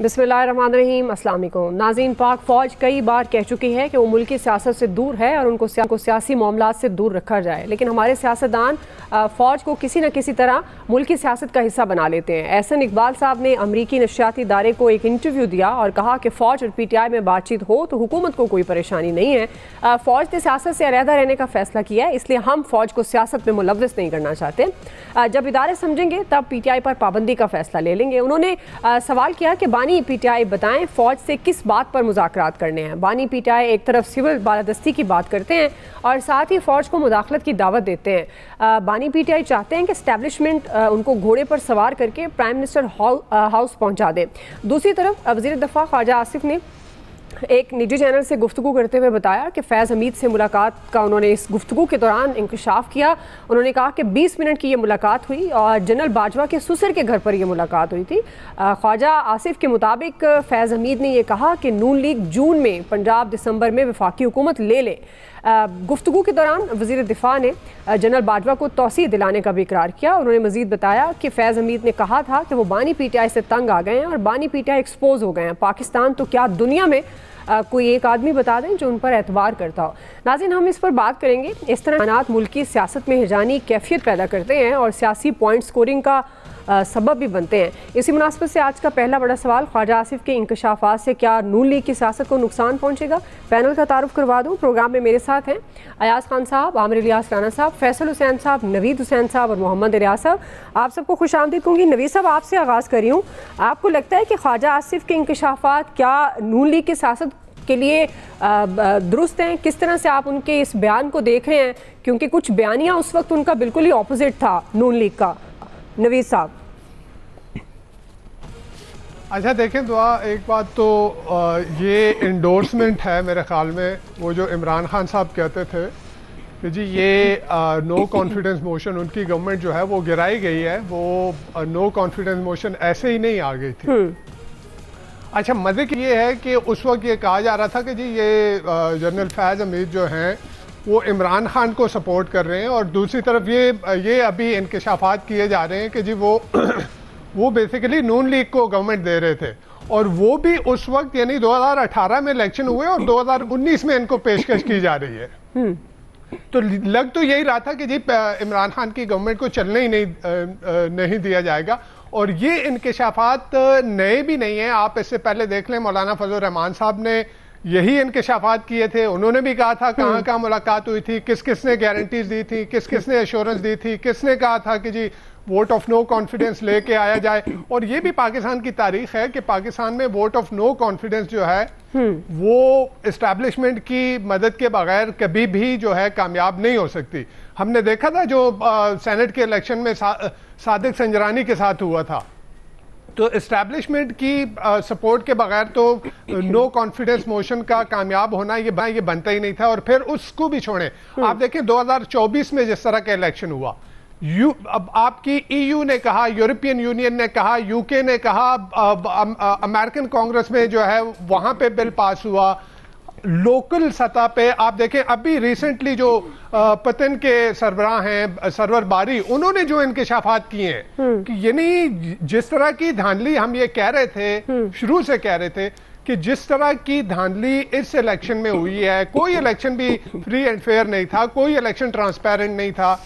बिस्मिल्लाहिर्रहमानिर्रहीम, अस्सलाम वालेकुम नाज़रीन। पाक फ़ौज कई बार कह चुकी है कि वो मुल्की सियासत से दूर है और उनको सियासी मामलात से दूर रखा जाए, लेकिन हमारे सियासतदान फ़ौज को किसी न किसी तरह मुल्की सियासत का हिस्सा बना लेते हैं। एहसन इकबाल साहब ने अमरीकी नशियाती इदारे को एक इंटरव्यू दिया और कहा कि फ़ौज और PTI में बातचीत हो तो हुकूमत को कोई परेशानी नहीं है। फ़ौज ने सियासत से अलहदा रहने का फ़ैसला किया है, इसलिए हम फ़ौज को सियासत में मुलव्वस नहीं करना चाहते। जब इदारे समझेंगे तब PTI पर पाबंदी का फ़ैसला ले लेंगे। उन्होंने सवाल किया कि बानी PTI बताएं फ़ौज से किस बात पर मुज़ाकरात करने हैं। बानी PTI एक तरफ सिविल बालादस्ती की बात करते हैं और साथ ही फ़ौज को मुदाखलत की दावत देते हैं। बानी PTI चाहते हैं कि एस्टैब्लिशमेंट उनको घोड़े पर सवार करके प्राइम मिनिस्टर हाउस पहुंचा दे। दूसरी तरफ वज़ीर दफ़ा ख्वाजा आसिफ ने एक निजी चैनल से गुफ्तगू करते हुए बताया कि फैज़ हमीद से मुलाकात का उन्होंने इस गुफ्तगू के दौरान इंकशाफ किया। उन्होंने कहा कि 20 मिनट की ये मुलाकात हुई और जनरल बाजवा के सुसर के घर पर यह मुलाकात हुई थी। ख्वाजा आसिफ के मुताबिक फैज़ हमीद ने यह कहा कि नून लीग जून में पंजाब दिसंबर में वफाकी हुकूमत ले ले। गुफ्तगू के दौरान वज़ीर दिफ़ा ने जनरल बाजवा को तौसीह दिलाने का भी इकरार किया। उन्होंने मज़ीद बताया कि फैज़ हमीद ने कहा था कि वो बानी PTI से तंग आ गए हैं और बानी PTI एक्सपोज हो गए हैं। पाकिस्तान तो क्या दुनिया में कोई एक आदमी बता दें जो उन पर एतबार करता हो। नाज़रीन, हम इस पर बात करेंगे। इस तरह बयानात मुल्की सियासत में हिजानी कैफियत पैदा करते हैं और सियासी पॉइंट स्कोरिंग का सबब भी बनते हैं। इसी मुनासबत से आज का पहला बड़ा सवाल, ख्वाजा आसिफ के इंकशाफात से क्या नून लीग की सियासत को नुकसान पहुंचेगा? पैनल का तारुफ करवा दूं। प्रोग्राम में मेरे साथ हैं अयाज खान साहब, आमिर इलियास राना साहब, फैसल हुसैन साहब, नवीद हुसैन साहब और मोहम्मद रियाज साहब। आप सबको खुश आमदीद कहूँगी। नवीद साहब, आपसे आगाज़ कर रही हूँ। आपको लगता है कि ख्वाजा आसिफ के इंकशाफात क्या नून लीग की सियासत के लिए दुरुस्त हैं? किस तरह से आप उनके इस बयान को देख रहे हैं, क्योंकि कुछ बयानिया उस वक्त उनका बिल्कुल ही ऑपोजिट था नून लीग का। नवीद साहब। अच्छा देखें दुआ, एक बात तो ये इंडोर्समेंट है मेरे ख्याल में। वो जो इमरान खान साहब कहते थे कि जी ये नो कॉन्फिडेंस मोशन उनकी गवर्नमेंट जो है वो गिराई गई है, वो नो कॉन्फिडेंस मोशन ऐसे ही नहीं आ गई थी। अच्छा, मज़े की ये है कि उस वक्त ये कहा जा रहा था कि जी ये जनरल फैज़ हमीद जो हैं वो इमरान खान को सपोर्ट कर रहे हैं और दूसरी तरफ ये अभी इंकशाफात किए जा रहे हैं कि जी वो बेसिकली नून लीग को गवर्नमेंट दे रहे थे और वो भी उस वक्त यानी 2018 में इलेक्शन हुए और 2019 में इनको पेशकश की जा रही है। तो लग तो यही रहा था कि जी इमरान खान की गवर्नमेंट को चलने ही नहीं दिया जाएगा। और ये इंकशाफात नए भी नहीं है, आप इससे पहले देख लें मौलाना फजल रहमान साहब ने यही इंकशाफात किए थे। उन्होंने भी कहा था कहाँ कहाँ मुलाकात हुई थी, किस किसने गारंटीज दी थी, किस किसने एश्योरेंस दी थी, किसने कहा था कि जी वोट ऑफ नो कॉन्फिडेंस लेके आया जाए। और ये भी पाकिस्तान की तारीख है कि पाकिस्तान में वोट ऑफ नो कॉन्फिडेंस जो है वो एस्टैब्लिशमेंट की मदद के बगैर कभी भी जो है कामयाब नहीं हो सकती। हमने देखा था जो सेनेट के इलेक्शन में सादिक संजरानी के साथ हुआ था, तो एस्टैब्लिशमेंट की सपोर्ट के बगैर तो नो कॉन्फिडेंस मोशन का कामयाब होना ये बनता ही नहीं था। और फिर उसको भी छोड़ें, आप देखें 2024 में जिस तरह का इलेक्शन हुआ, अब आपकी EU ने कहा, यूरोपियन यूनियन ने कहा, UK ने कहा, अमेरिकन कांग्रेस में जो है वहां पे बिल पास हुआ। लोकल सतह पे आप देखें अभी रिसेंटली जो पतन के सरबराह हैं सरवर बारी, उन्होंने जो इंकशाफात किए हैं कि यानी जिस तरह की धांधली हम ये कह रहे थे, शुरू से कह रहे थे कि जिस तरह की धांधली इस इलेक्शन में हुई है, कोई इलेक्शन भी फ्री एंड फेयर नहीं था, कोई इलेक्शन ट्रांसपेरेंट नहीं था,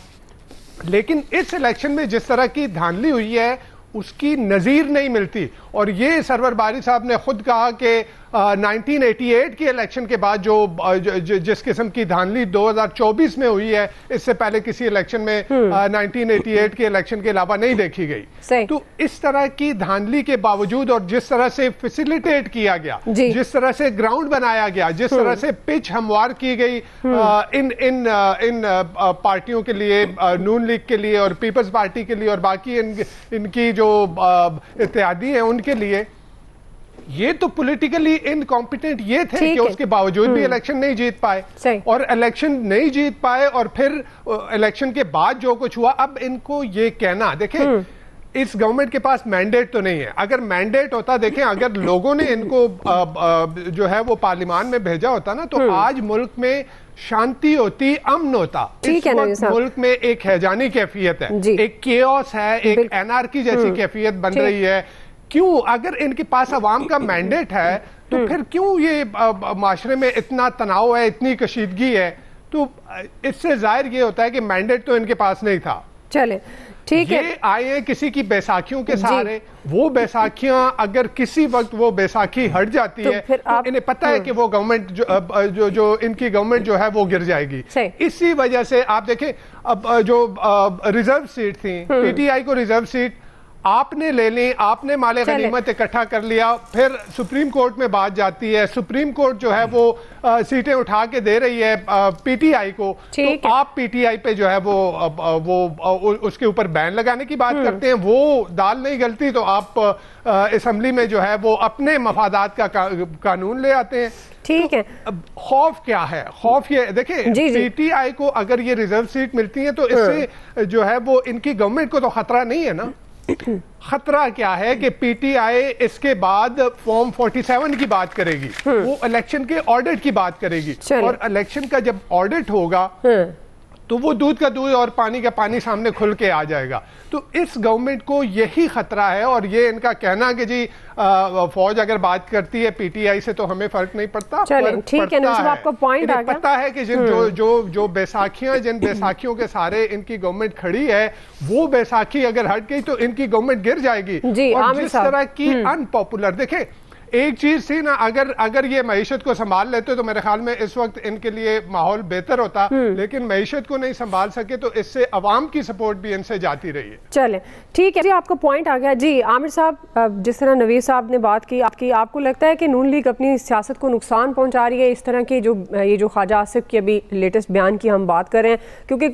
लेकिन इस इलेक्शन में जिस तरह की धांधली हुई है उसकी नज़ीर नहीं मिलती। और ये सरवर बारी साहब ने खुद कहा कि 1988 के इलेक्शन के बाद जिस किस्म की धांधली 2024 में हुई है, इससे पहले किसी इलेक्शन में 1988 के इलेक्शन के अलावा नहीं देखी गई। तो इस तरह की धांधली के बावजूद और जिस तरह से फैसिलिटेट किया गया, जिस तरह से ग्राउंड बनाया गया, जिस तरह से पिच हमवार की गई इन पार्टियों के लिए, नून लीग के लिए और पीपल्स पार्टी के लिए और बाकी इनकी जो इत्तेहादी है उनके लिए, ये तो पॉलिटिकली इनकॉम्पिटेंट ये थे कि उसके बावजूद भी इलेक्शन नहीं जीत पाए और इलेक्शन नहीं जीत पाए और फिर इलेक्शन के बाद जो कुछ हुआ, अब इनको ये कहना, देखें इस गवर्नमेंट के पास मैंडेट तो नहीं है। अगर मैंडेट होता, देखें अगर लोगों ने इनको जो है वो पार्लियामान में भेजा होता ना, तो आज मुल्क में शांति होती, अमन होता। इस वक्त मुल्क में एक हैजानी कैफियत है, एक केओस है, एक एनार्की जैसी कैफियत बन रही है। क्यों, अगर इनके पास अवाम का मैंडेट है तो फिर क्यों ये माशरे में इतना तनाव है, इतनी कशीदगी है? तो इससे जाहिर ये होता है कि मैंडेट तो इनके पास नहीं था। चले ठीक है, ये आए हैं किसी की बैसाखियों के सहारे। वो बैसाखियां अगर किसी वक्त वो बैसाखी हट जाती है तो इन्हें पता है कि वो गवर्नमेंट जो इनकी गवर्नमेंट जो है वो गिर जाएगी। इसी वजह से आप देखें, अब जो रिजर्व सीट थी, पीटीआई को रिजर्व सीट आपने ले ली, आपने माले गनीमत इकट्ठा कर लिया, फिर सुप्रीम कोर्ट में बात जाती है, सुप्रीम कोर्ट जो है वो सीटें उठा के दे रही है पीटीआई को, तो आप पीटीआई पे जो है वो उसके ऊपर बैन लगाने की बात करते हैं। वो दाल नहीं गलती तो आप असेंबली में जो है वो अपने मफादात का कानून ले आते हैं। ठीक है, खौफ क्या है? खौफ ये देखें, पीटीआई को अगर ये रिजर्व सीट मिलती है तो इससे जो है वो इनकी गवर्नमेंट को तो खतरा नहीं है ना। खतरा क्या है कि पीटीआई इसके बाद फॉर्म 47 की बात करेगी, वो इलेक्शन के ऑडिट की बात करेगी, और इलेक्शन का जब ऑडिट होगा तो वो दूध का दूध और पानी का पानी सामने खुल के आ जाएगा। तो इस गवर्नमेंट को यही खतरा है, और ये इनका कहना कि जी फौज अगर बात करती है पीटीआई से तो हमें फर्क नहीं पड़ता। ठीक है, आपका पॉइंट आ गया। पता है कि जो बैसाखियां, जिन बैसाखियों के सहारे इनकी गवर्नमेंट खड़ी है, वो बैसाखी अगर हट गई तो इनकी गवर्नमेंट गिर जाएगी। और जिस तरह की अनपॉपुलर, देखें एक चीज थी ना, अगर ये मईशत को संभाल लेते तो मेरे ख्याल में इस वक्त इनके लिए माहौल बेहतर होता, लेकिन मईशत को नहीं संभाल सके तो इससे अवाम की सपोर्ट भी इनसे जाती रही है। चले ठीक है जी, आपका पॉइंट आ गया। जी आमिर साहब, जिस तरह नवीद साहब ने बात की, आपको लगता है कि नून लीग अपनी सियासत को नुकसान पहुंचा रही है इस तरह की ये जो ख्वाजा आसिफ की अभी लेटेस्ट बयान की हम बात कर रहे हैं? क्योंकि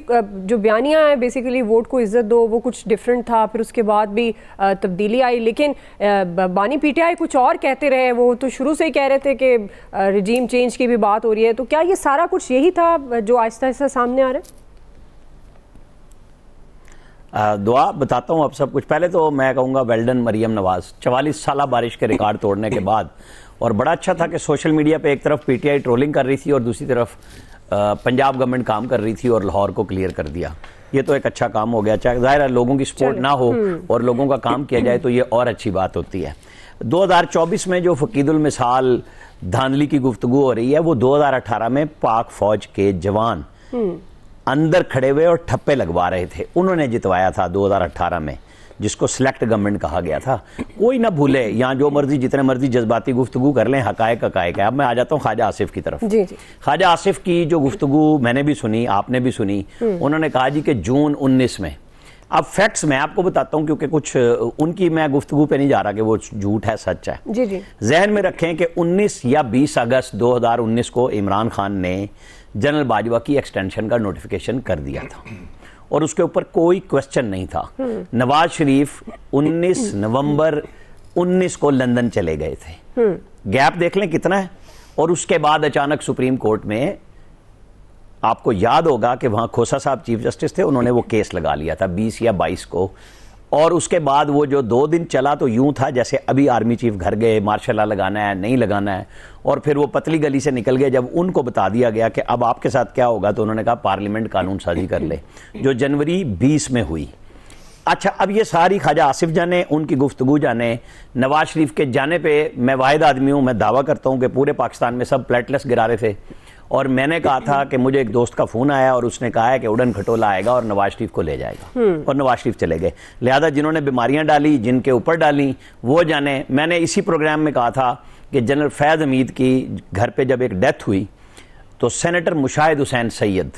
जो बयानियाँ हैं बेसिकली वोट को इज्जत दो, वो कुछ डिफरेंट था, फिर उसके बाद भी तब्दीली आई, लेकिन बानी पीटीआई कुछ और कहते रहे। वो तो शुरू से ही कह रहे थे कि रिजीम चेंज की भी बात हो रही है, तो क्या ये सारा कुछ यही था जो आहिस्ता आहिस्ता सामने आ रहा है? दुआ बताता हूँ आप सब कुछ। पहले तो मैं कहूँगा वेल्डन मरियम नवाज, 44 साल बारिश के रिकॉर्ड तोड़ने के बाद। और बड़ा अच्छा था कि सोशल मीडिया पे एक तरफ पीटीआई ट्रोलिंग कर रही थी और दूसरी तरफ पंजाब गवर्नमेंट काम कर रही थी और लाहौर को क्लियर कर दिया। ये तो एक अच्छा काम हो गया। चाहे जाहिर है लोगों की सपोर्ट ना हो और लोगों का काम किया जाए तो ये और अच्छी बात होती है। 2024 में जो फकीदुल मिसाल धांधली की गुफ्तगू हो रही है, वो 2018 में पाक फौज के जवान अंदर खड़े हुए और ठप्पे लगवा रहे थे, उन्होंने जितवाया था 2018 में, जिसको सिलेक्ट गवर्नमेंट कहा गया था। कोई ना भूले, यहाँ जो मर्जी जितने मर्जी जज्बाती गुफ्तगू कर लें, हकायक हकायक है। अब मैं आ जाता हूँ ख्वाजा आसिफ की तरफ। ख्वाजा आसिफ की जो गुफ्तगू मैंने भी सुनी, आपने भी सुनी, उन्होंने कहा जी कि जून 19 में, अब फैक्ट्स मैं आपको बताता हूं क्योंकि कुछ उनकी मैं गुफ्तगू पे नहीं जा रहा कि वो झूठ है सच है। जहन में रखें कि 19 या 20 अगस्त 2019 को इमरान खान ने जनरल बाजवा की एक्सटेंशन का नोटिफिकेशन कर दिया था और उसके ऊपर कोई क्वेश्चन नहीं था। नवाज शरीफ 19 नवंबर 19 को लंदन चले गए थे। गैप देख लें कितना है। और उसके बाद अचानक सुप्रीम कोर्ट में, आपको याद होगा कि वहाँ खोसा साहब चीफ जस्टिस थे, उन्होंने वो केस लगा लिया था 20 या 22 को। और उसके बाद वो जो 2 दिन चला तो यूं था जैसे अभी आर्मी चीफ घर गए, मार्शल लॉ लगाना है नहीं लगाना है, और फिर वो पतली गली से निकल गए। जब उनको बता दिया गया कि अब आपके साथ क्या होगा, तो उन्होंने कहा पार्लियामेंट कानून साजी कर ले, जो जनवरी 20 में हुई। अच्छा, अब ये सारी ख्वाजा आसिफ जाने, उनकी गुफ्तगू जाने, नवाज शरीफ के जाने पे मैं वाहिद आदमी हूँ, मैं दावा करता हूँ कि पूरे पाकिस्तान में सब प्लेटलेस गिरा रहे थे। और मैंने कहा था कि मुझे एक दोस्त का फोन आया और उसने कहा है कि उड़न खटोला आएगा और नवाज शरीफ को ले जाएगा, और नवाज शरीफ चले गए। लिहाजा जिन्होंने बीमारियां डाली, जिनके ऊपर डाली, वो जाने। मैंने इसी प्रोग्राम में कहा था कि जनरल फैज़ हमीद की घर पे जब एक डेथ हुई तो सेनेटर मुशाहिद हुसैन सैयद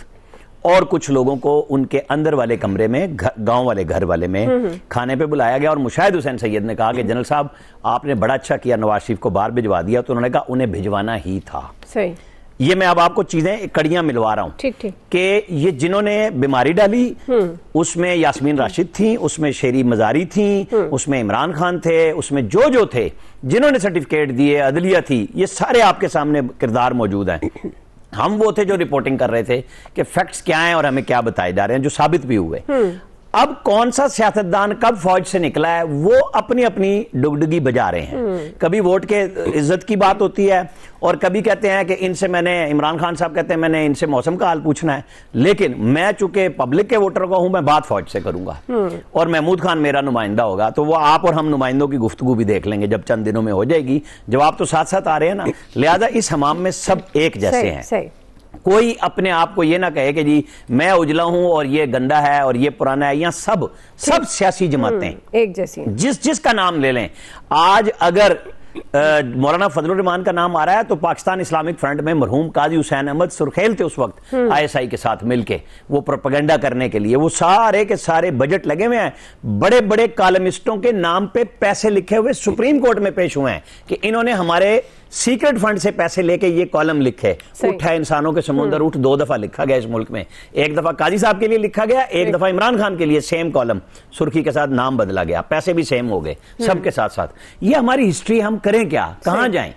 और कुछ लोगों को उनके अंदर वाले कमरे में, गांव वाले घर वाले में खाने पे बुलाया गया। और मुशाहिद हुसैन सैयद ने कहा कि जनरल साहब आपने बड़ा अच्छा किया, नवाज शरीफ को बाहर भिजवा दिया। तो उन्होंने कहा उन्हें भिजवाना ही था। सही। ये मैं अब आपको चीजें कड़ियां मिलवा रहा हूं कि ये जिन्होंने बीमारी डाली, उसमें यास्मीन राशिद थी, उसमें शेरी मजारी थी, उसमें इमरान खान थे, उसमें जो थे जिन्होंने सर्टिफिकेट दिए, अदलिया थी, ये सारे आपके सामने किरदार मौजूद हैं। हम वो थे जो रिपोर्टिंग कर रहे थे कि फैक्ट्स क्या हैं और हमें क्या बताए जा रहे हैं, जो साबित भी हुए। अब कौन सा सियासतदान कब फौज से निकला है वो अपनी अपनी डुगडुगी बजा रहे हैं। कभी वोट के इज्जत की बात होती है और कभी कहते हैं कि इनसे मैंने, इमरान खान साहब कहते हैं मैंने इनसे मौसम का हाल पूछना है, लेकिन मैं चूंकि पब्लिक के वोटर का हूं, मैं बात फौज से करूंगा और महमूद खान मेरा नुमाइंदा होगा। तो वो आप और हम नुमाइंदों की गुफ्तगू भी देख लेंगे जब चंद दिनों में हो जाएगी। जवाब तो साथ साथ आ रहे हैं ना, लिहाजा इस हमाम में सब एक जैसे हैं। कोई अपने आप को ये ना कहे कि जी मैं उजला हूं और ये गंदा है और ये पुराना है। यहाँ सब सियासी जमातें एक जैसी, जिसका नाम ले लें। आज अगर मौलाना फजलुर रहमान का नाम आ रहा है तो पाकिस्तान इस्लामिक फ्रंट में मरहूम काजी हुसैन अहमद सुरखेल थे उस वक्त ISI के साथ मिलके वो प्रोपेगेंडा करने के लिए। वो सारे के सारे बजट लगे हुए हैं, बड़े बड़े कॉलमिस्टों के नाम पे पैसे लिखे हुए सुप्रीम कोर्ट में पेश हुए हैं कि इन्होंने हमारे सीक्रेट फंड से पैसे लेके ये कॉलम लिखे। उठा इंसानों के समुंदर उठ 2 दफा लिखा गया इस मुल्क में। एक दफा काजी साहब के लिए लिखा गया, एक दफा इमरान खान के लिए सेम कॉलम, सुर्खी के साथ नाम बदला गया, पैसे भी सेम हो गए सबके साथ साथ। ये हमारी हिस्ट्री, हम करें क्या, कहां जाएं?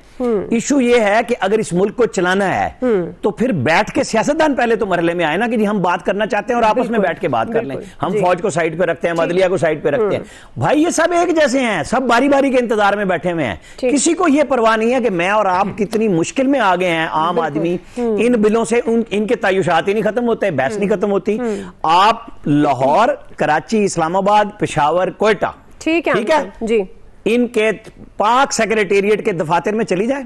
इशू ये है कि अगर इस मुल्क को चलाना है तो फिर बैठ के सियासतदान पहले तो मरहले में आए ना कि जी हम बात करना चाहते हैं और आपस में बैठ के बात कर लें। हम फौज को साइड पे रखते हैं, मदलिया को साइड पे रखते हैं। भाई ये सब एक जैसे हैं, सब बारी बारी के इंतजार में बैठे हुए हैं। किसी को यह परवाह नहीं है कि मैं और आप कितनी मुश्किल में आ गए हैं। आम आदमी इन बिलों से इनके तायुशात ही नहीं खत्म होते, बहस नहीं खत्म होती। आप लाहौर, कराची, इस्लामाबाद, पेशावर, कोयटा, ठीक है जी, इनके पाक सेक्रेटेरिएट के दफातर में चली जाए,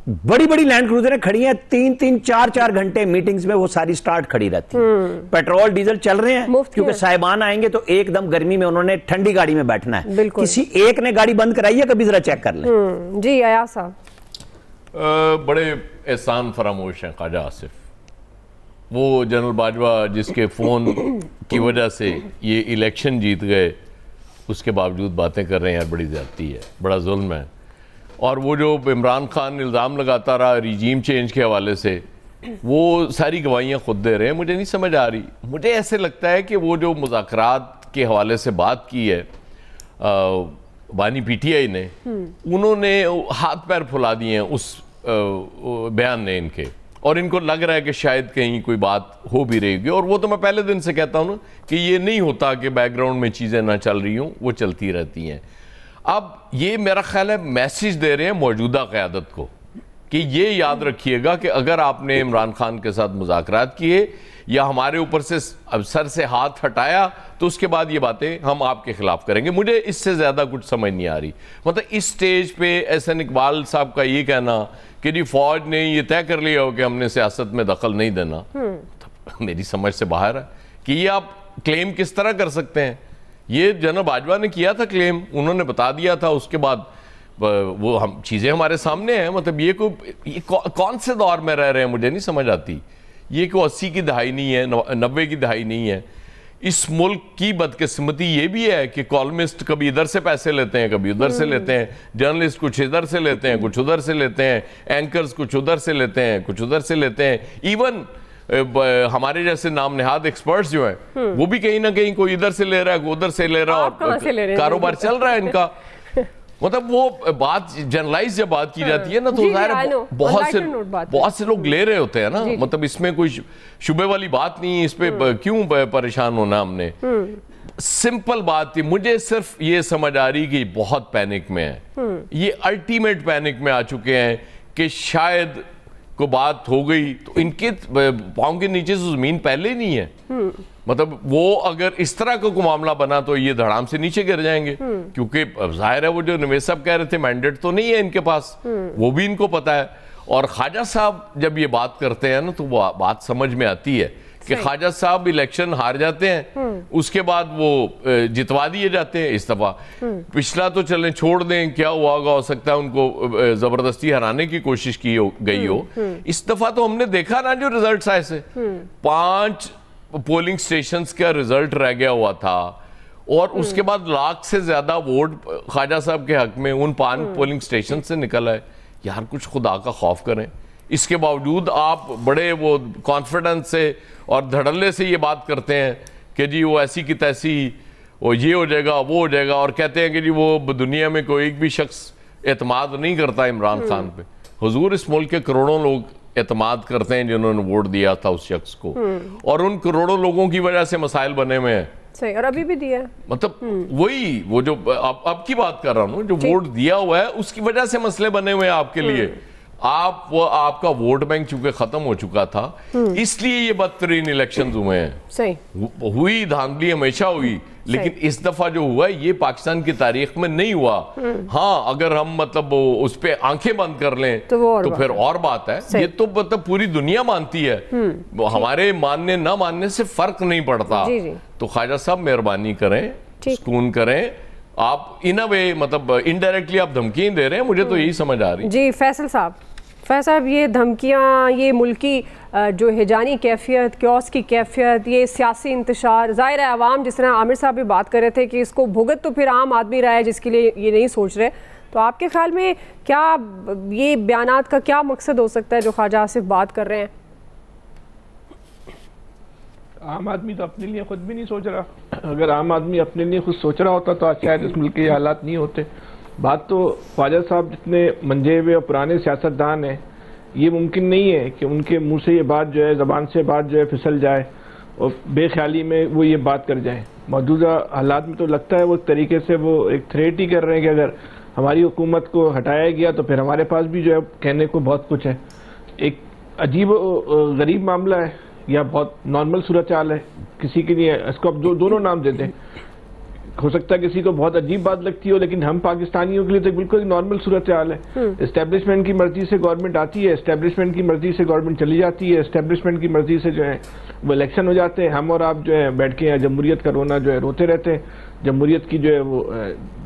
बड़ी बड़ी लैंड क्रूजरें खड़ी हैं, 3-3, 4-4 घंटे मीटिंग्स में वो सारी स्टार्ट खड़ी रहती है। पेट्रोल डीजल चल रहे हैं क्योंकि साहिबान आएंगे तो एकदम गर्मी में उन्होंने ठंडी गाड़ी में बैठना है। किसी एक ने गाड़ी बंद कराई है कभी, जरा चेक कर लें। जी अयाज साहब, बड़े एहसान फरामोश हैं ख्वाजा आसिफ। वो जनरल बाजवा जिसके फोन की वजह से ये इलेक्शन जीत गए, उसके बावजूद बातें कर रहे हैं, यार बड़ी ज्यादती है, बड़ा जुल्म है। और वो जो इमरान खान इल्ज़ाम लगाता रहा रिजीम चेंज के हवाले से, वो सारी गवाहियाँ खुद दे रहे हैं। मुझे नहीं समझ आ रही। मुझे ऐसे लगता है कि वो जो मुज़ाकरात के हवाले से बात की है बानी PTI ने, उन्होंने हाथ पैर फुला दिए हैं उस बयान ने इनके, और इनको लग रहा है कि शायद कहीं कोई बात हो भी रहेगी। और वो तो मैं पहले दिन से कहता हूँ ना कि ये नहीं होता कि बैकग्राउंड में चीज़ें ना चल रही हों, वो चलती रहती हैं। अब ये मेरा ख्याल है मैसेज दे रहे हैं मौजूदा क़यादत को कि ये याद रखिएगा कि अगर आपने इमरान खान के साथ मुज़ाकरात किए या हमारे ऊपर से अब सर से हाथ हटाया तो उसके बाद ये बातें हम आपके खिलाफ करेंगे। मुझे इससे ज़्यादा कुछ समझ नहीं आ रही। मतलब इस स्टेज पे एहसन इकबाल साहब का ये कहना कि जी फौज ने ये तय कर लिया हो कि हमने सियासत में दखल नहीं देना, मेरी समझ से बाहर है कि ये आप क्लेम किस तरह कर सकते हैं। ये जनरल बाजवा ने किया था क्लेम, उन्होंने बता दिया था, उसके बाद वो हम चीज़ें हमारे सामने हैं। मतलब ये कौन से दौर में रह रहे हैं, मुझे नहीं समझ आती। ये कोई 80 की दहाई नहीं है, 90 की दहाई नहीं है। इस मुल्क की बदकिस्मती ये भी है कि कॉलमिस्ट कभी इधर से पैसे लेते हैं, कभी उधर से लेते हैं, जर्नलिस्ट कुछ इधर से लेते हैं, कुछ उधर से लेते हैं, एंकर्स कुछ उधर से लेते हैं, कुछ उधर से लेते हैं। इवन हमारे जैसे नाम नेहाद एक्सपर्ट्स जो हैं वो भी कहीं ना कहीं कोई इधर से ले रहा है, कोई उधर से ले रहा है, और कारोबार चल रहा है इनका। मतलब वो बात जनरलाइज जब बात की जाती है ना तो ज़ाहिर बहुत से लोग ले रहे होते हैं ना। मतलब इसमें कोई शुबे वाली बात नहीं है, इस पे क्यों परेशान होना हमने। सिंपल बात थी। मुझे सिर्फ ये समझ आ रही कि बहुत पैनिक में है, ये अल्टीमेट पैनिक में आ चुके हैं कि शायद को बात हो गई तो इनके पाँव के नीचे से जमीन पहले ही नहीं है। मतलब वो अगर इस तरह का कोई मामला बना तो ये धड़ाम से नीचे गिर जाएंगे, क्योंकि जाहिर है वो जो निवेश साहब कह रहे थे मैंडेट तो नहीं है इनके पास, वो भी इनको पता है। और ख्वाजा साहब जब ये बात करते हैं ना तो वो बात समझ में आती है कि ख्वाजा साहब इलेक्शन हार जाते हैं, उसके बाद वो जितवा दिए जाते हैं इस दफा। पिछला तो चलें छोड़ दें, क्या हुआ होगा, हो सकता है उनको जबरदस्ती हराने की कोशिश की गई हो। इस दफा तो हमने देखा ना जो रिजल्ट आए से 5 पोलिंग स्टेशंस का रिजल्ट रह गया हुआ था, और उसके बाद लाख से ज्यादा वोट ख्वाजा साहब के हक में उन 5 पोलिंग स्टेशन से निकल आए। यार कुछ खुदा का खौफ करें। इसके बावजूद आप बड़े वो कॉन्फिडेंस से और धड़ल्ले से ये बात करते हैं कि जी वो ऐसी की तैसी, वो ये हो जाएगा वो हो जाएगा, और कहते हैं कि जी वो दुनिया में कोई एक भी शख्स एतमाद नहीं करता इमरान खान पे। हुजूर इस मुल्क के करोड़ों लोग एतमाद करते हैं जिन्होंने वोट दिया था उस शख्स को, और उन करोड़ों लोगों की वजह से मसाइल बने हुए हैं। सही, और अभी भी दिया है। मतलब वही वो जो अब की बात कर रहा हूँ, जो वोट दिया हुआ है उसकी वजह से मसले बने हुए हैं आपके लिए। आपका वोट बैंक चूंकि खत्म हो चुका था, इसलिए ये बदतरीन इलेक्शंस हुए हैं। सही हुई धांधली हमेशा हुई, लेकिन इस दफा जो हुआ है ये पाकिस्तान की तारीख में नहीं हुआ। हाँ, अगर हम मतलब उस पे आंखें बंद कर लें तो फिर और बात है। ये तो मतलब पूरी दुनिया मानती है, हमारे मानने ना मानने से फर्क नहीं पड़ता। तो ख्वाजा साहब मेहरबानी करें, सुकून करें। आप इन अ वे मतलब इनडायरेक्टली आप धमकी दे रहे हैं, मुझे तो यही समझ आ रही। जी फैसल साहब, ये धमकियाँ, ये मुल्की जो हिजानी कैफियत, क्योस की कैफियत, ये सियासी इंतशार, ज़ाहिर है आवाम, जिस तरह आमिर साहब भी बात कर रहे थे कि इसको भुगत तो फिर आम आदमी रहा है जिसके लिए ये नहीं सोच रहे। तो आपके ख्याल में क्या ये बयानात का क्या मकसद हो सकता है जो ख्वाजा आसिफ बात कर रहे हैं? आम आदमी तो अपने लिए खुद भी नहीं सोच रहा। अगर आम आदमी अपने लिए खुद सोच रहा होता तो आज शायद इस मुल्क के हालात नहीं होते। बात तो ख्वाजा साहब जितने मंजे हुए और पुराने सियासतदान हैं, ये मुमकिन नहीं है कि उनके मुंह से ये बात जो है, ज़बान से बात जो है फिसल जाए और बेख्याली में वो ये बात कर जाए। मौजूदा हालात में तो लगता है वो तरीके से वो एक थ्रेट ही कर रहे हैं कि अगर हमारी हुकूमत को हटाया गया तो फिर हमारे पास भी जो है कहने को बहुत कुछ है। एक अजीब गरीब मामला है या बहुत नॉर्मल सूरत हाल है, किसी के लिए इसको अब दोनों नाम देते हैं। हो सकता है किसी को बहुत अजीब बात लगती हो, लेकिन हम पाकिस्तानियों के लिए तो बिल्कुल नॉर्मल सूरत हाल है। एस्टेब्लिशमेंट की मर्जी से गवर्नमेंट आती है, एस्टेब्लिशमेंट की मर्जी से गवर्नमेंट चली जाती है, एस्टेब्लिशमेंट की मर्जी से जो है वो इलेक्शन हो जाते हैं। हम और आप जो है बैठ के यहाँ जमहूरियत का रोना जो है रोते रहते हैं, जमहूरियत की जो है वो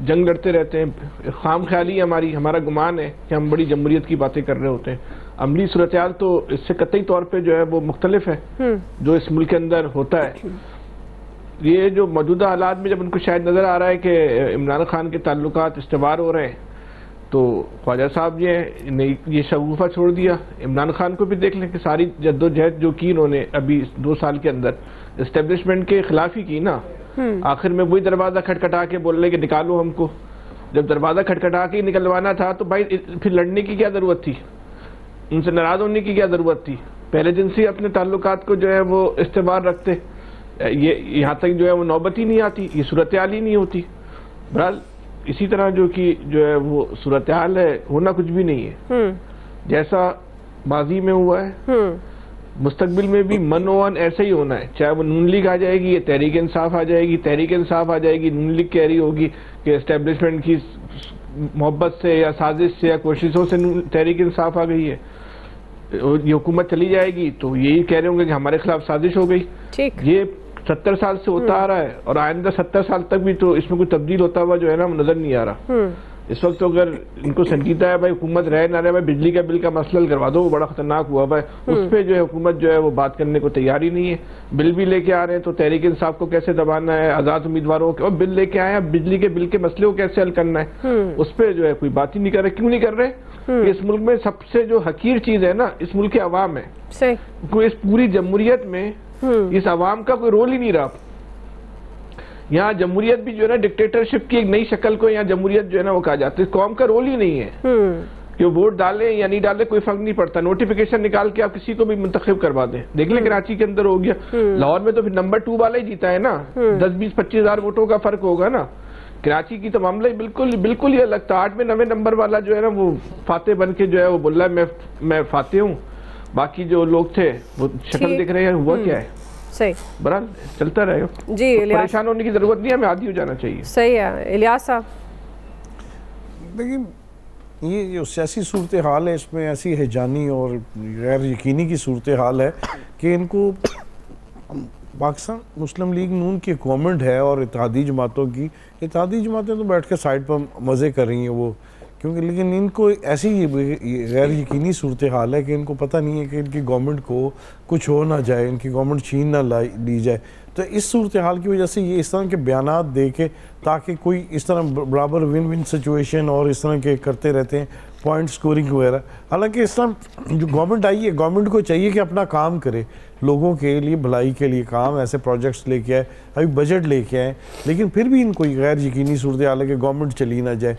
जंग लड़ते रहते हैं। खाम ख्याली हमारा गुमान है कि हम बड़ी जमहूरियत की बातें कर रहे होते हैं। अमली सूरत हाल तो इससे कतई तौर पर जो है वो मुख्तलिफ है जो इस मुल्क के अंदर होता है। ये जो मौजूदा हालात में जब उनको शायद नज़र आ रहा है कि इमरान खान के ताल्लुकात इस्तेवार हो रहे हैं, तो ख्वाजा साहब ने ये शगुफा छोड़ दिया। इमरान खान को भी देख लें कि सारी जद्दोजहद जो की उन्होंने अभी 2 साल के अंदर इस्टेब्लिशमेंट के खिलाफ ही की ना। आखिर में वही दरवाज़ा खटखटा के बोल रहे कि निकालो हमको। जब दरवाज़ा खटखटा के निकलवाना था तो भाई फिर लड़ने की क्या ज़रूरत थी, उनसे नाराज़ होने की क्या ज़रूरत थी? पहले दिन से अपने ताल्लुकात को जो है वो इस्तेवार रखते। ये यहाँ तक जो है वो नौबत ही नहीं आती, ये सूरत हाल ही नहीं होती। बहरहाल इसी तरह जो है वो सूरत हाल है, होना कुछ भी नहीं है। जैसा माजी में हुआ है मुस्तकबिल में भी मनोवन ऐसे ही होना है। चाहे वो नून लीग आ जाएगी या तहरीक इंसाफ आ जाएगी, तहरीक इंसाफ आ जाएगी, नून लीग कह रही होगी कि एस्टेब्लिशमेंट की मोहब्बत से या साजिश से या कोशिशों से तहरीक इंसाफ आ गई है। ये हुकूमत चली जाएगी तो यही कह रहे होंगे कि हमारे खिलाफ साजिश हो गई। ये 70 साल से होता आ रहा है और आइंदा 70 साल तक भी तो इसमें कोई तब्दील होता हुआ जो है ना नजर नहीं आ रहा। इस वक्त तो अगर इनको संजीदा है भाई हुकूमत रहे ना रहे, भाई बिजली का बिल का मसला करवा दो, वो बड़ा खतरनाक हुआ भाई, उस पर जो है हुकूमत जो है वो बात करने को तैयार ही नहीं है। बिल भी लेके आ रहे हैं तो तहरीक इंसाफ को कैसे दबाना है, आजाद उम्मीदवारों को, और बिल लेके आए हैं बिजली के बिल के मसले को कैसे हल करना है, उस पर जो है कोई बात ही नहीं कर रहे। क्यों नहीं कर रहे? इस मुल्क में सबसे जो हकीर चीज है ना इस मुल्क के अवाम है। इस पूरी जमहूरियत में इस अवाम का कोई रोल ही नहीं रहा। यहाँ जमहूरियत भी जो है ना डिक्टेटरशिप की एक नई शक्ल को यहाँ जमहूरियत जो है ना वो कहा जाता है। कौम का रोल ही नहीं है कि वो वोट डालें या नहीं डालें, कोई फर्क नहीं पड़ता। नोटिफिकेशन निकाल के आप किसी को भी मुंतखब करवा दें। देख लें कराची के अंदर हो गया, लाहौर में तो फिर नंबर 2 वाला ही जीता है ना, 10-20-25 हज़ार वोटों का फर्क होगा ना। कराची की तो मामला बिल्कुल ही अलग था। 8 में 9 नंबर वाला जो है ना वो फाते बन के जो है वो बोल रहा है मैं फाते हूँ, बाकी जो लोग थे वो शक्ल दिख रहे हैं। हुआ क्या है? सही, बहरहाल चलता रहेगा जी। परेशान होने की जरूरत नहीं है, हमें आदी हो जाना चाहिए। सही है इलियास साहब। देखिए ये जो सियासी सूरत हाल है इसमें ऐसी हैजानी और गैर यकीनी की सूरत हाल है कि इनको पाकिस्तान मुस्लिम लीग नून की गवर्नमेंट है और इत्तेहादी जमातों की, इत्तेहादी जमातें तो बैठ कर साइड पर मज़े कर रही हैं वो, क्योंकि लेकिन इनको ऐसी गैर यकीनी सूरत हाल है कि इनको पता नहीं है कि इनकी गवर्नमेंट को कुछ हो ना जाए, इनकी गवर्नमेंट छीन ना ली जाए। तो इस सूरत हाल की वजह से ये इस तरह के बयानात दे के ताकि कोई इस तरह बराबर विन विन सिचुएशन और इस तरह के करते रहते हैं पॉइंट स्कोरिंग वगैरह। हालांकि इस तरह जो गवर्नमेंट आई है, गवर्नमेंट को चाहिए कि अपना काम करे, लोगों के लिए भलाई के लिए काम, ऐसे प्रोजेक्ट्स लेके आए, अभी बजट लेके आए, लेकिन फिर भी इनको गैर यकीनी सूरत हाल है कि गवर्नमेंट चली ना जाए।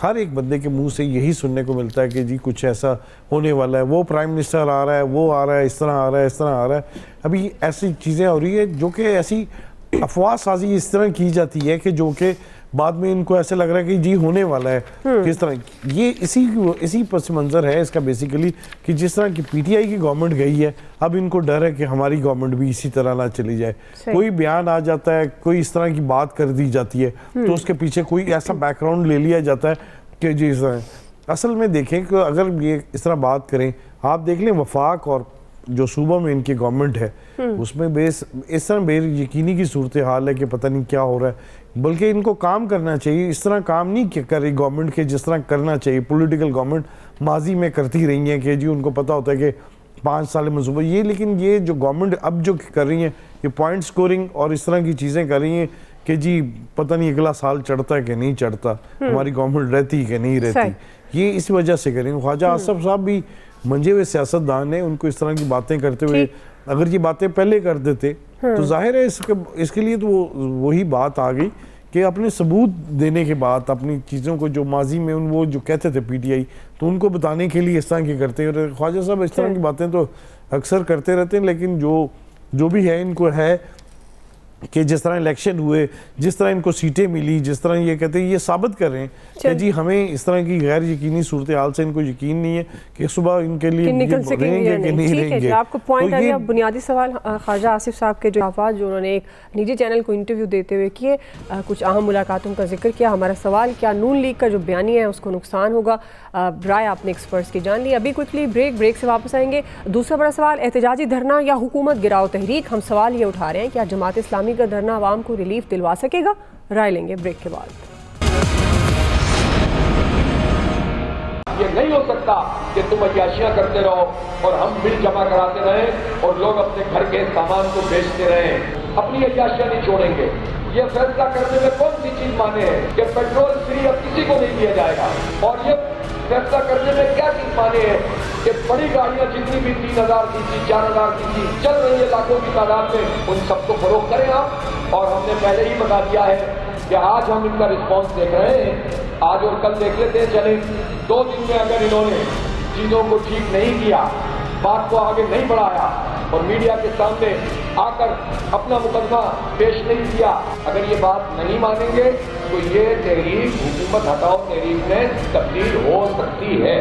हर एक बंदे के मुंह से यही सुनने को मिलता है कि जी कुछ ऐसा होने वाला है, वो प्राइम मिनिस्टर आ रहा है, वो आ रहा है, इस तरह आ रहा है, इस तरह आ रहा है। अभी ऐसी चीज़ें हो रही है जो कि ऐसी अफवाह साजी इस तरह की जाती है कि जो कि बाद में इनको ऐसे लग रहा है कि जी होने वाला है। किस तरह ये इसी पस मंजर है इसका बेसिकली, कि जिस तरह की पीटीआई की गवर्नमेंट गई है, अब इनको डर है कि हमारी गवर्नमेंट भी इसी तरह ना चली जाए। कोई बयान आ जाता है, कोई इस तरह की बात कर दी जाती है, तो उसके पीछे कोई ऐसा बैकग्राउंड ले लिया जाता है कि जी इस तरह। असल में देखें कि अगर ये इस तरह बात करें, आप देख लें वफाक और जो सूबा में इनकी गवर्नमेंट है उसमें इस तरह बेयकीनी की सूरत हाल है कि पता नहीं क्या हो रहा है। बल्कि इनको काम करना चाहिए, इस तरह काम नहीं कर रही गवर्नमेंट के जिस तरह करना चाहिए। पॉलिटिकल गवर्नमेंट माजी में करती रही है कि जी उनको पता होता है कि 5 साल मनसूबा ये, लेकिन ये जो गवर्नमेंट अब जो कर रही है ये पॉइंट स्कोरिंग और इस तरह की चीज़ें कर रही हैं कि जी पता नहीं अगला साल चढ़ता है कि नहीं चढ़ता, हमारी गवर्नमेंट रहती कि नहीं रहती। ये इस वजह से करेंगे। ख्वाजा आसफ साहब भी मंजे हुए सियासतदान है, उनको इस तरह की बातें करते हुए अगर ये बातें पहले कर देते तो जाहिर है इसके लिए तो वही बात आ गई कि अपने सबूत देने के बाद अपनी चीज़ों को जो माजी में वो जो कहते थे पीटीआई, तो उनको बताने के लिए इस तरह की करते हैं। और ख्वाजा साहब इस तरह की बातें तो अक्सर करते रहते हैं, लेकिन जो भी है इनको है कि जिस तरह इलेक्शन हुए, जिस तरह इनको सीटें मिली, जिस तरह ये कहते हैं, ये साबित कर रहे हैं कि जी हमें इस तरह की गैर यकीनी सूरत हाल से इनको यकीन नहीं है कि सुबह इनके लिए रहेंगे कि नहीं रहेंगे। आपको पॉइंट आ गया। बुनियादी सवाल ख्वाजा आसिफ साहब के जो आवाज़ जो उन्होंने एक निजी चैनल को इंटरव्यू देते हुए किए, कुछ अहम मुलाकातों का जिक्र किया। हमारा सवाल, क्या नून लीग का जो बयानिया है उसको नुकसान होगा? राय आपने एक्सपर्ट्स की जान ली। अभी क्विकली ब्रेक से वापस आएंगे। दूसरा बड़ा सवाल, एहतजाजी धरना या हुकूमत गिराओ तहरीक? हम सवाल ये उठा रहे हैं, क्या जमात इस्लामी का धरना आवाम को रिलीफ दिलवा सकेगा? राय लेंगे ब्रेक के बाद। ये नहीं हो सकता कि तुम अय्याशियां करते रहो और हम बिल जमा कराते रहें और लोग अपने घर के सामान को बेचते रहें। अपनी अय्याशियां नहीं छोड़ेंगे। ये फैसला करने में कौन सी चीज माने है कि पेट्रोल फ्री अब किसी को नहीं दिया जाएगा, और ये फैसला करने में क्या चीज माने है कि बड़ी गाड़ियां जितनी भी 3000 की थी, 4000 की थी, चल रही है लाखों की तादाद में, उन सबको फरोख्त करें आप। और हमने पहले ही बता दिया है कि आज हम इनका रिस्पॉन्स देख रहे हैं, आज और कल देख लेते हैं। चले 2 दिन में अगर इन्होंने चीजों को ठीक नहीं किया, बात को आगे नहीं बढ़ाया और मीडिया के सामने आकर अपना मुकदमा पेश नहीं किया, अगर ये बात नहीं मानेंगे तो ये तहरीक हुकूमत हटाओ तहरीक में तब्दील हो सकती है।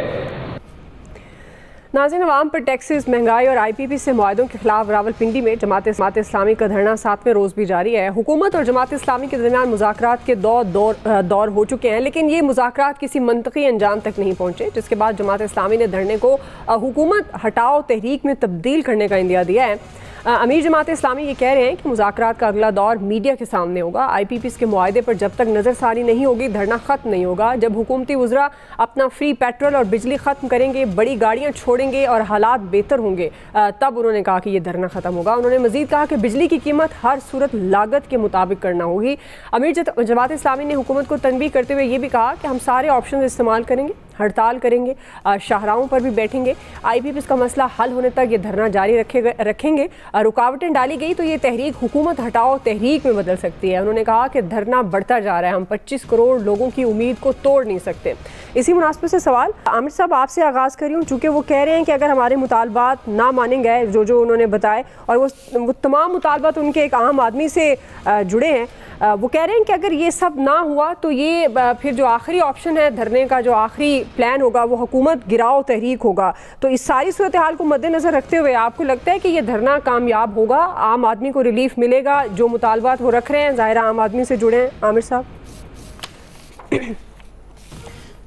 नाज़रीन, अवाम पर टैक्सेस, महंगाई और IPP से मुआहदों के खिलाफ रावलपिंडी में जमात इस्लामी का धरना 7वें रोज़ भी जारी है। हुकूमत और जमात इस्लामी के दरमियान मुज़ाकरात के दौर हो चुके हैं, लेकिन ये मुज़ाकरात किसी मंतकी अंजाम तक नहीं पहुँचे, जिसके बाद जमात इस्लामी ने धरने को हुकूमत हटाओ तहरीक में तब्दील करने का इंदिया दिया है। अमीर जमात इस्लामी ये कह रहे हैं कि मुज़ाकरात का अगला दौर मीडिया के सामने होगा। IPPs के मुआहदे पर जब तक नज़रसानी नहीं होगी धरना ख़त्म नहीं होगा। जब हुकूमती वज़रा अपना फ्री पेट्रोल और बिजली ख़त्म करेंगे, बड़ी गाड़ियाँ छोड़ेंगे और हालात बेहतर होंगे, तब उन्होंने कहा कि ये धरना ख़त्म होगा। उन्होंने मज़ीद कहा कि बिजली की कीमत हर सूरत लागत के मुताबिक करना होगी। अमीर जमात इस्लामी ने हुकूमत को तनबीह करते हुए ये भी कहा कि हम सारे ऑप्शन इस्तेमाल करेंगे, हड़ताल करेंगे, शाहराहों पर भी बैठेंगे, IPPs का मसला हल होने तक ये धरना जारी रखेंगे। रुकावटें डाली गई तो ये तहरीक हुकूमत हटाओ तहरीक में बदल सकती है। उन्होंने कहा कि धरना बढ़ता जा रहा है, हम 25 करोड़ लोगों की उम्मीद को तोड़ नहीं सकते। इसी मुनासिबत से सवाल आमिर साहब आपसे आगाज़ करी हूँ, चूँकि वो कह रहे हैं कि अगर हमारे मुतालबात ना माने गए, जो उन्होंने बताए, और वो तमाम मुतालबात उनके एक आम आदमी से जुड़े हैं, वो कह रहे हैं कि अगर ये सब ना हुआ तो ये फिर जो आखिरी ऑप्शन है धरने का, जो आखिरी प्लान होगा वो हुकूमत गिराओ तहरीक होगा। तो इस सारी सूरत हाल को मद्देनज़र रखते हुए आपको लगता है कि ये धरना कामयाब होगा, आम आदमी को रिलीफ मिलेगा? जो मुतालबात वो रख रहे हैं ज़ाहिर आम आदमी से जुड़े हैं। आमिर साहब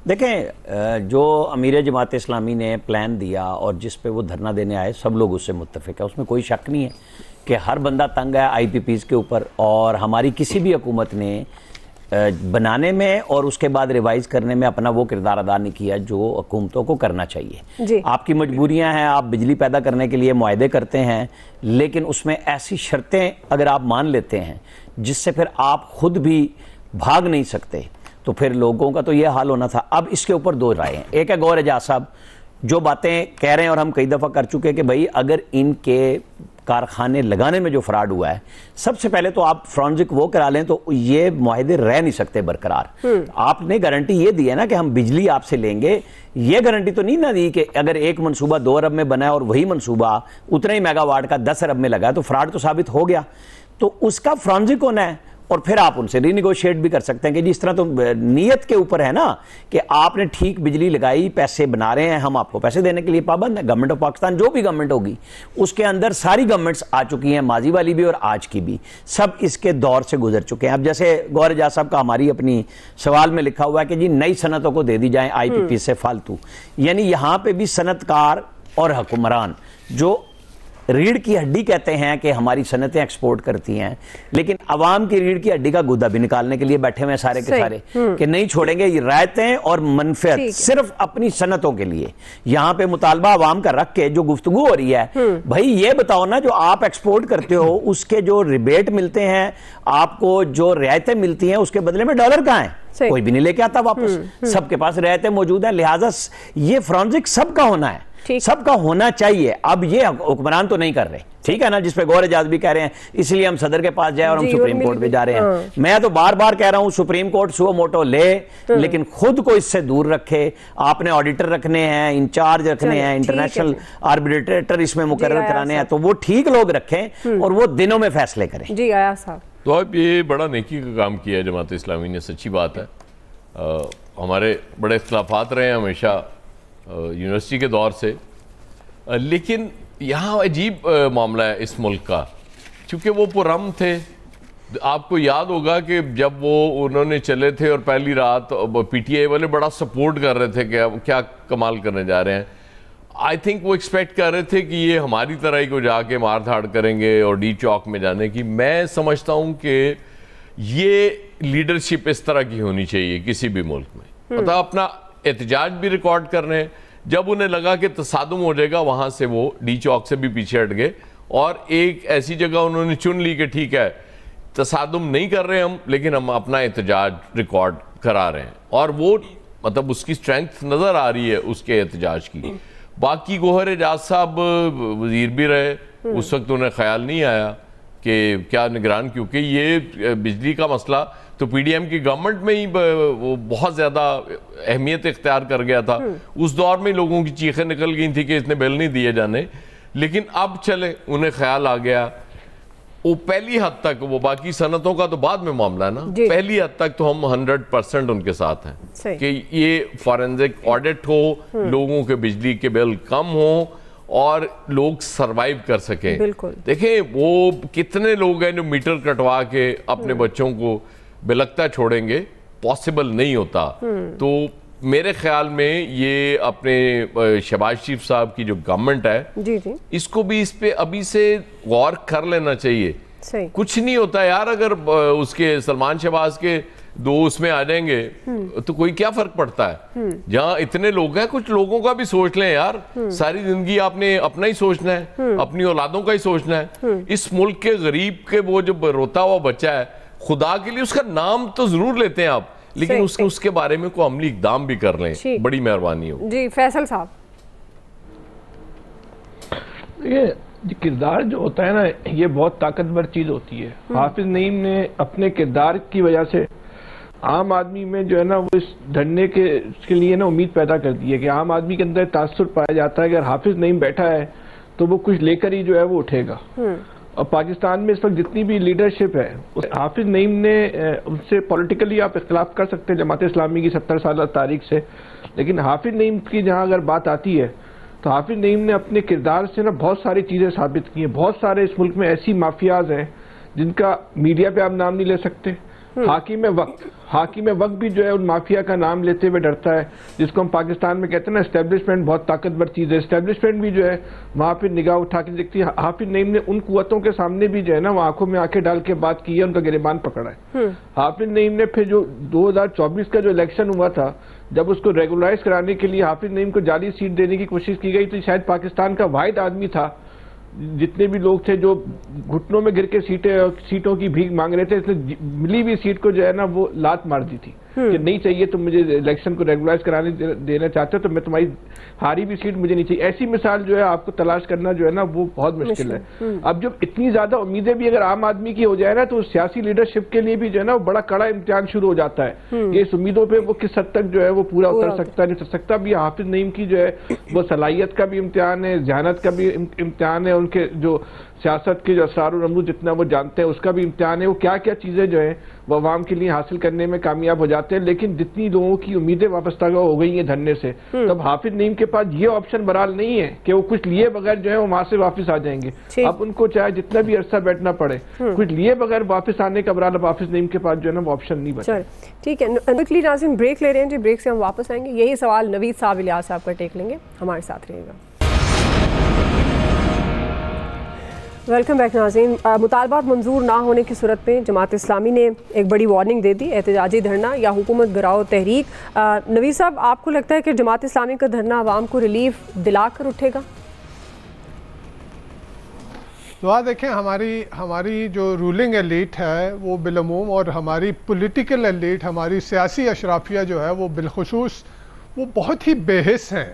देखें, जो अमीर जमात इस्लामी ने प्लान दिया और जिस पे वो धरना देने आए, सब लोग उससे मुत्तफिक है, उसमें कोई शक नहीं है कि हर बंदा तंग है IPPs के ऊपर। और हमारी किसी भी हुकूमत ने बनाने में और उसके बाद रिवाइज करने में अपना वो किरदार अदा नहीं किया जो हुकूमतों को करना चाहिए। आपकी मजबूरियां हैं, आप बिजली पैदा करने के लिए मुआहदे करते हैं, लेकिन उसमें ऐसी शर्तें अगर आप मान लेते हैं जिससे फिर आप खुद भी भाग नहीं सकते, तो फिर लोगों का तो ये हाल होना था। अब इसके ऊपर 2 राय हैं। एक है गौर एजाज साहब जो बातें कह रहे हैं और हम कई दफ़ा कर चुके हैं कि भाई अगर इनके कारखाने लगाने में जो फ्रॉड हुआ है, सबसे पहले तो आप फ्रॉन्जिक वो करा लें तो ये मुआहदे रह नहीं सकते बरकरार। आपने गारंटी ये दी है ना कि हम बिजली आपसे लेंगे, ये गारंटी तो नहीं ना दी कि अगर एक मनसूबा 2 अरब में बना है और वही मनसूबा उतने ही मेगावाट का 10 अरब में लगा है तो फ्रॉड तो साबित हो गया। तो उसका फ्रॉन्जिक होना है और फिर आप उनसे रीनिगोशिएट भी कर सकते हैं कि जिस तरह तो नीयत के ऊपर है ना कि आपने ठीक बिजली लगाई, पैसे बना रहे हैं, हम आपको पैसे देने के लिए पाबंद है। गवर्नमेंट ऑफ पाकिस्तान जो भी गवर्नमेंट होगी उसके अंदर सारी गवर्नमेंट्स आ चुकी हैं, माजी वाली भी और आज की भी, सब इसके दौर से गुजर चुके हैं। अब जैसे गौहर एजाज साहब का हमारी अपनी सवाल में लिखा हुआ है कि जी नई सनतों को दे दी जाए IPP से फालतू, यानी यहां पे भी सनतकार और हुक्मरान जो रीढ़ की हड्डी कहते हैं कि हमारी सनतें एक्सपोर्ट करती हैं, लेकिन अवाम की रीढ़ की हड्डी का गुदा भी निकालने के लिए बैठे हुए सारे के सारे कि नहीं छोड़ेंगे ये रायतें और मनफियत सिर्फ अपनी सनतों के लिए। यहां पे मुतालबा अवाम का रख के जो गुफ्तगू हो रही है, भाई ये बताओ ना जो आप एक्सपोर्ट करते हो उसके जो रिबेट मिलते हैं, आपको जो रियायतें मिलती हैं, उसके बदले में डॉलर कहां है? कोई भी नहीं लेके आता वापस। सबके पास रियायतें मौजूद है, लिहाजा ये फ्रॉन्जिक सबका होना है, सबका होना चाहिए। अब ये हुक्मरान तो नहीं कर रहे, ठीक है ना, जिसपे गौहर एजाज भी कह रहे हैं इसलिए हम सदर के पास जाए और हम सुप्रीम कोर्ट पे जा रहे हैं। मैं तो बार बार कह रहा हूं सुप्रीम कोर्ट सुओ मोटो ले, लेकिन खुद को इससे दूर रखे। आपने ऑडिटर रखने हैं, इंचार्ज रखने हैं, इंटरनेशनल आर्बिट्रेटर इसमें मुकर्रर कराने हैं, तो वो ठीक लोग रखें और वो दिनों में फैसले करें। जी आया साहब, तो अब ये बड़ा नेकी का काम किया है जमात इस्लामी ने, सच्ची बात है। हमारे बड़े इख्तिलाफात रहे हैं हमेशा यूनिवर्सिटी के दौर से, लेकिन यहाँ अजीब मामला है इस मुल्क का, क्योंकि वो पुरम थे। आपको याद होगा कि जब वो उन्होंने चले थे और पहली रात PTI वाले बड़ा सपोर्ट कर रहे थे कि अब क्या कमाल करने जा रहे हैं। आई थिंक वो एक्सपेक्ट कर रहे थे कि ये हमारी तरह ही को जाके मार धाड़ करेंगे और डी चौक में जाने की। मैं समझता हूँ कि ये लीडरशिप इस तरह की होनी चाहिए किसी भी मुल्क में, मतलब अपना एहतजाज भी रिकॉर्ड कर रहे हैं, जब उन्हें लगा कि तसादुम हो जाएगा वहां से वो डी चौक से भी पीछे हट गए और एक ऐसी जगह उन्होंने चुन ली कि ठीक है तसादुम नहीं कर रहे हम, लेकिन हम अपना एहतजाज रिकॉर्ड करा रहे हैं। और वो मतलब उसकी स्ट्रेंथ नजर आ रही है उसके एहतजाज की। बाकी गौहर एजाज साहब वजीर भी रहे, उस वक्त उन्हें ख्याल नहीं आया कि क्या निगरान, क्योंकि ये बिजली का मसला तो PDM की गवर्नमेंट में ही वो बहुत ज़्यादा अहमियत इख्तियार कर गया था। उस दौर में लोगों की चीखें निकल गई थी कि इसने बिल नहीं दिए जाने, लेकिन अब चले उन्हें ख्याल आ गया। वो पहली हद तक, वो बाकी सनतों का तो बाद में मामला है ना, पहली हद तक तो हम 100% उनके साथ हैं कि ये फॉरेंसिक ऑडिट हो, लोगों के बिजली के बिल कम हो और लोग सरवाइव कर सकें। देखें वो कितने लोग हैं जो मीटर कटवा के अपने बच्चों को बिलकता छोड़ेंगे, पॉसिबल नहीं होता। तो मेरे ख्याल में ये अपने शहबाज शरीफ साहब की जो गवर्नमेंट है इसको भी इस पे अभी से गौर कर लेना चाहिए। कुछ नहीं होता यार, अगर उसके सलमान शहबाज के दो उसमें आ जाएंगे तो कोई क्या फर्क पड़ता है। जहाँ इतने लोग हैं कुछ लोगों का भी सोच लें यार, सारी जिंदगी आपने अपना ही सोचना है, अपनी औलादों का ही सोचना है। इस मुल्क के गरीब के वो जो रोता हुआ बच्चा है, खुदा के लिए उसका नाम तो जरूर लेते हैं आप, लेकिन उसके बारे में कोई अमली इकदाम भी कर लें, बड़ी मेहरबानी हो। जी फैसल साहब, ये किरदार जो होता है ना, ये बहुत ताकतवर चीज होती है। हाफिज नईम ने अपने किरदार की वजह से आम आदमी में जो है ना वो इस धरने के लिए ना उम्मीद पैदा कर दी है कि आम आदमी के अंदर तासुर पाया जाता है कि अगर हाफिज नईम बैठा है तो वो कुछ लेकर ही जो है वो उठेगा। और पाकिस्तान में इस वक्त जितनी भी लीडरशिप है, हाफिज नईम ने उनसे पॉलिटिकली आप इख्तिलाफ कर सकते हैं जमात इस्लामी की 70 साल तारीख से, लेकिन हाफिज नईम की जहां अगर बात आती है तो हाफिज नईम ने अपने किरदार से ना बहुत सारी चीजें साबित की हैं। बहुत सारे इस मुल्क में ऐसी माफियाज हैं जिनका मीडिया पे आप नाम नहीं ले सकते। हाकिम वक्त भी जो है उन माफिया का नाम लेते हुए डरता है, जिसको हम पाकिस्तान में कहते हैं ना एस्टेब्लिशमेंट बहुत ताकतवर चीज है। एस्टेब्लिशमेंट भी जो है वहां पे निगाह उठा के देखती है। हाफिज नईम ने उन कुव्वतों के सामने भी जो है ना वो आंखों में आंखें डाल के बात की है, उनका गिरबान पकड़ा है। हाफिज नईम ने फिर जो 2024 का जो इलेक्शन हुआ था, जब उसको रेगुलराइज कराने के लिए हाफिज नईम को जाली सीट देने की कोशिश की गई, तो शायद पाकिस्तान का वाहिद आदमी था, जितने भी लोग थे जो घुटनों में गिर के सीटों की भीख मांग रहे थे, इसने मिली हुई सीट को जो है ना वो लात मार दी थी। कि नहीं चाहिए, तुम मुझे इलेक्शन को रेगुलाइज कराने देना चाहते हो तो मैं तुम्हारी हारी भी सीट मुझे नहीं चाहिए। ऐसी मिसाल जो है आपको तलाश करना जो है ना वो बहुत मुश्किल है। अब जब इतनी ज्यादा उम्मीदें भी अगर आम आदमी की हो जाए ना तो सियासी लीडरशिप के लिए भी जो है ना वो बड़ा कड़ा इम्तिहान शुरू हो जाता है। ये इस उम्मीदों पे वो किस हद तक जो है वो पूरा उतर सकता नहीं उतर सकता। भी हाफिज नईम की जो है वो सलाहियत का भी इम्तिहान है, जहानत का भी इम्तिहान है, उनके जो सियासत के जो असरार और अमरूद जितना वो जानते हैं उसका भी इम्तिहान है। वो क्या क्या चीजें जो है वो अवाम के लिए हासिल करने में कामयाब हो जाते हैं। लेकिन जितनी लोगों की उम्मीदें वापस हो गई हैं धरने से, तब हाफिज नईम के पास ये ऑप्शन बहरहाल नहीं है कि वो कुछ लिए बगैर जो है वो वहां से वापस आ जाएंगे। अब उनको चाहे जितना भी अरसा बैठना पड़े, कुछ लिए बगैर वापस आने का बहरहाल हाफिज नईम के पास जो है ना वो ऑप्शन नहीं बचा। ठीक है, क्विकली नाज़रीन ब्रेक ले रहे हैं जी, ब्रेक से हम वापस आएंगे। यही सवाल नवीद साहब इलियास साहब का टेक लेंगे, हमारे साथ रहेगा। वेलकम बैक नाज़रीन। मुतालबात मंजूर ना होने की सूरत में जमात इस्लामी ने एक बड़ी वार्निंग दे दी, एहतजाजी धरना या हुकूमत गिराओ तहरीक। नवीद साहब, आपको लगता है कि जमात इस्लामी का धरना आवाम को रिलीफ दिलाकर उठेगा? तो देखें, हमारी जो रूलिंग एलीट है वो बिलमूम और हमारी पॉलिटिकल एलीट, हमारी सियासी अशराफिया जो है वो बिलखुसूस वो बहुत ही बेहिस हैं।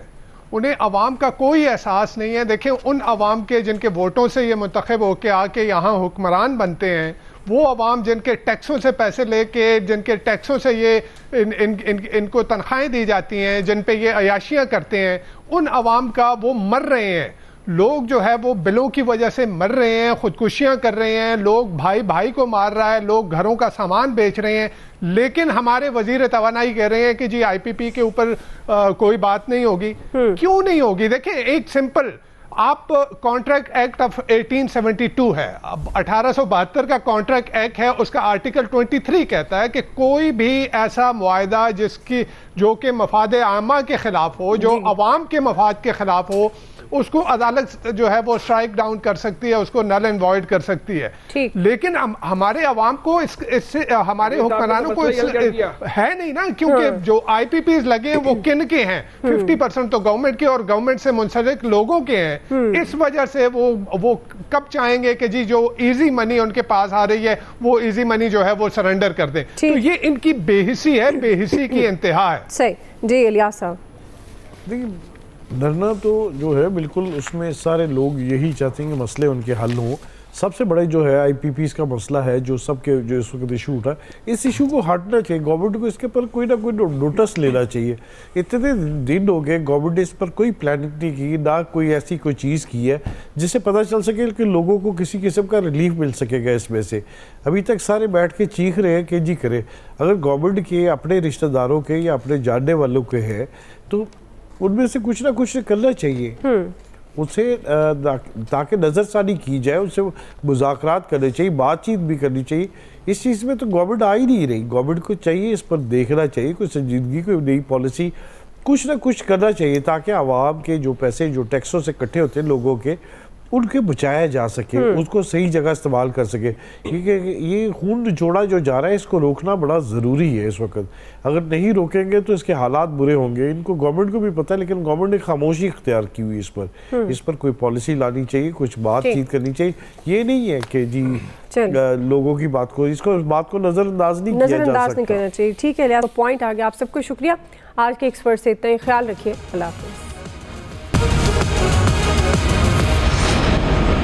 उन्हें अवाम का कोई एहसास नहीं है। देखें, उन अवाम के जिनके वोटों से ये मुंतखब होके आके यहाँ हुक्मरान बनते हैं, वो अवाम जिनके टैक्सों से पैसे लेके, जिनके टैक्सों से ये इनको तनख्वाहें दी जाती हैं, जिन पे ये अयाशियाँ करते हैं, उन अवाम का वो मर रहे हैं। लोग जो है वो बिलों की वजह से मर रहे हैं, खुदकुशियां कर रहे हैं, लोग भाई भाई को मार रहा है, लोग घरों का सामान बेच रहे हैं। लेकिन हमारे वजीर तवानाई कह रहे हैं कि जी IPP के ऊपर कोई बात नहीं होगी। क्यों नहीं होगी? देखिए, एक सिंपल, आप कॉन्ट्रैक्ट एक्ट ऑफ 1872 है, अब 1872 का कॉन्ट्रैक्ट एक्ट है, उसका आर्टिकल 23 कहता है कि कोई भी ऐसा मुआहदा जो कि मफाद आमा के खिलाफ हो, जो अवाम के मफाद के खिलाफ हो, उसको अदालत जो है वो स्ट्राइक डाउन कर सकती है, उसको नल एंड वॉइड कर सकती है। लेकिन हमारे अवाम को इससे हमारे हुक्मरानों को है नहीं ना, क्योंकि जो IPPs लगे वो किन के हैं? 50% तो गवर्नमेंट के और गवर्नमेंट से मुंसलिक लोगों के हैं। इस वजह से वो कब चाहेंगे कि जी जो इजी मनी उनके पास आ रही है वो इजी मनी जो है वो सरेंडर कर दें। तो ये इनकी बेहिसी है, बेहिसी की इंतहा है। सही जी इलियास साहब। देखिए, धरना तो जो है बिल्कुल उसमें सारे लोग यही चाहते हैं कि मसले उनके हल हों। सबसे बड़ा जो है IPPs का मसला है जो इस वक्त इशू उठा, इस इशू को हटना चाहिए। गवर्नमेंट को इसके पर कोई ना कोई नोटिस लेना चाहिए। इतने दिन हो गए गवर्नमेंट ने इस पर कोई प्लानिंग नहीं की, ना कोई ऐसी कोई चीज़ की है जिससे पता चल सके कि लोगों को किसी किस्म का रिलीफ मिल सकेगा इसमें से। अभी तक सारे बैठ के चीख रहे हैं कि जी करें। अगर गवर्नमेंट के अपने रिश्तेदारों के या अपने जानने वालों के हैं तो उनमें से कुछ ना कुछ करना चाहिए, उनसे ताकि नज़रसानी की जाए, उनसे मुज़ाकरात करने चाहिए, बातचीत भी करनी चाहिए। इस चीज़ में तो गवर्नमेंट आ ही नहीं रही। गवर्नमेंट को चाहिए इस पर देखना चाहिए, कोई संजीदगी, कोई नई पॉलिसी, कुछ ना कुछ करना चाहिए ताकि आवाम के जो पैसे जो टैक्सों से इकट्ठे होते हैं लोगों के, उनके बचाया जा सके, उसको सही जगह इस्तेमाल कर सके। क्योंकि ये खून निचोड़ा जो जा रहा है इसको रोकना बड़ा ज़रूरी है इस वक्त। अगर नहीं रोकेंगे तो इसके हालात बुरे होंगे। इनको गवर्नमेंट को भी पता है, लेकिन गवर्नमेंट ने खामोशी इख्तियार की हुई इस पर कोई पॉलिसी लानी चाहिए, कुछ बातचीत करनी चाहिए। ये नहीं है कि जी लोगों की बात को नज़रअंदाज नहीं करना चाहिए। ठीक है, पॉइंट आ गया। आप सबको शुक्रिया। आज के एक्सपर्ट से इतना ही, ख्याल रखिए। अल्लाह हाफ़िज़।